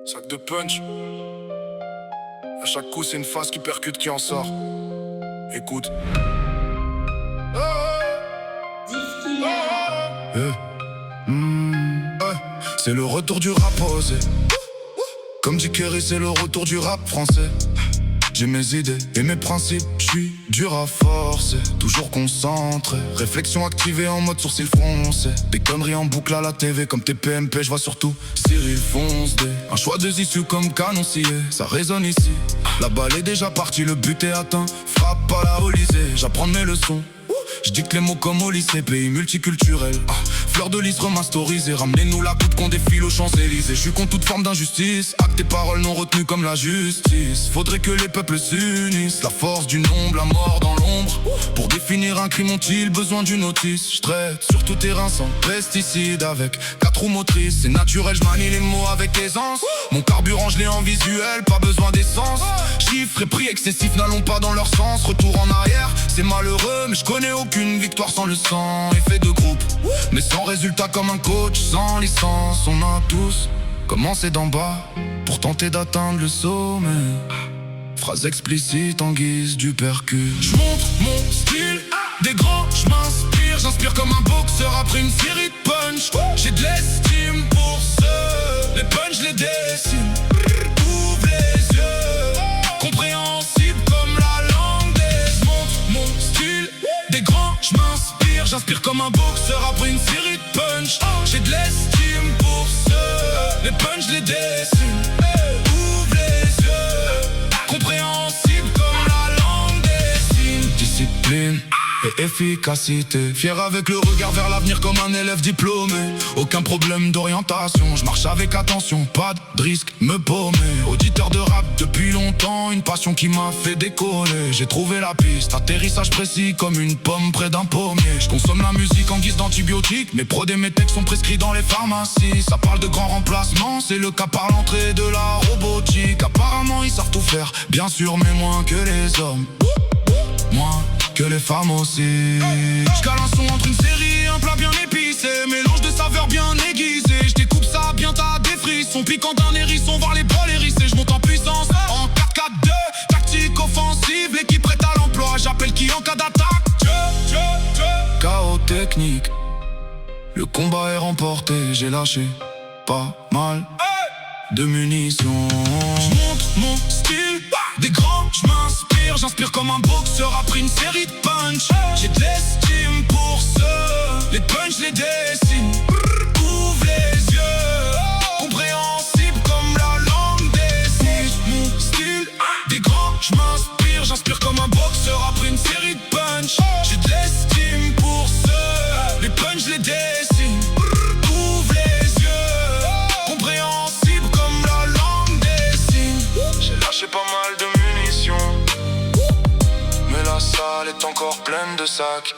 Sac de punch. À chaque coup c'est une phase qui percute qui en sort. Écoute. C'est le retour du rap osé. Comme dit Kerry, c'est le retour du rap français. J'ai mes idées et mes principes, j'suis dur à forcer. Toujours concentré, réflexion activée en mode sourcil froncé. Des conneries en boucle à la TV comme TPMP, j'vois surtout Cyril Fonce D. Un choix de issues comme canon scié, ça résonne ici. La balle est déjà partie, le but est atteint. Frappe à la Olysée, j'apprends mes leçons. J'dicte les mots comme au lycée, pays multiculturel. Fleur de lys remasterisée, ramenez-nous la coupe qu'on défile aux Champs-Élysées. J'suis contre toute forme d'injustice, actes et paroles non retenues comme la justice. Faudrait que les peuples s'unissent, la force du nombre, la mort dans l'ombre. Pour définir un crime ont-ils besoin d'une notice? J'traite sur tout terrain sans pesticides, avec 4 roues motrices. C'est naturel, j'manie les mots avec aisance. Mon carburant je l'ai en visuel, pas besoin d'essence. Chiffres et prix excessifs n'allons pas dans leur sens. Retour en arrière, c'est malheureux, mais je connais aucune victoire sans le sang. Effet de groupe, mais sans résultat comme un coach sans licence. On a tous commencé d'en bas pour tenter d'atteindre le sommet. Phrase explicite en guise du percus. J'montre mon style, des grands j'm'inspire. J'inspire comme un boxeur après une série de punch. J'ai de l'estime pour ceux, les punch les dessine. Ouvre les yeux, compréhensible comme la langue des. Montre mon style, des grands j'm'inspire. J'inspire comme un boxeur après une série de punch. J'ai de l'estime pour ceux, les punch les dessine. Ouvre les yeux, compréhensible comme la langue des signes. Discipline et efficacité, fier avec le regard vers l'avenir comme un élève diplômé. Aucun problème d'orientation, je marche avec attention, pas de risque me paumer. Auditeur de rap depuis longtemps, une passion qui m'a fait décoller. J'ai trouvé la piste, atterrissage précis comme une pomme près d'un pommier. Je consomme la musique en guise d'antibiotique, mes prods et mes textes sont prescrits dans les pharmacies. Ça parle de grands remplacements, c'est le cas par l'entrée de la robotique. Apparemment ils savent tout faire, bien sûr mais moins que les hommes. Moins que les femmes aussi. J'cale un son entre une série, un plat bien épicé, mélange de saveurs bien aiguisées. J'découpe ça bien, t'as des frissons, piquant d'un hérisson, voir les bols hérissés. J'monte en puissance, en 4-4-2, tactique offensive, l'équipe prête à l'emploi, j'appelle qui en cas d'attaque. Chaos technique, le combat est remporté, j'ai lâché pas mal de munitions. J'monte mon style, des grands j'm'inspire. J'inspire comme un boxeur après une série de punch. J'ai de l'estime pour ceux, les punch les dessine. Ouvre les yeux, compréhensible comme la langue des signes. Mon style, des grands j'm'inspire. J'inspire comme un boxeur après une série de punch. J'ai de l'estime pour ceux, les punch les dessine. Ouvre les yeux, compréhensible comme la langue des signes. J'ai lâché pas mal de munitions, mais la salle est encore pleine de sacs.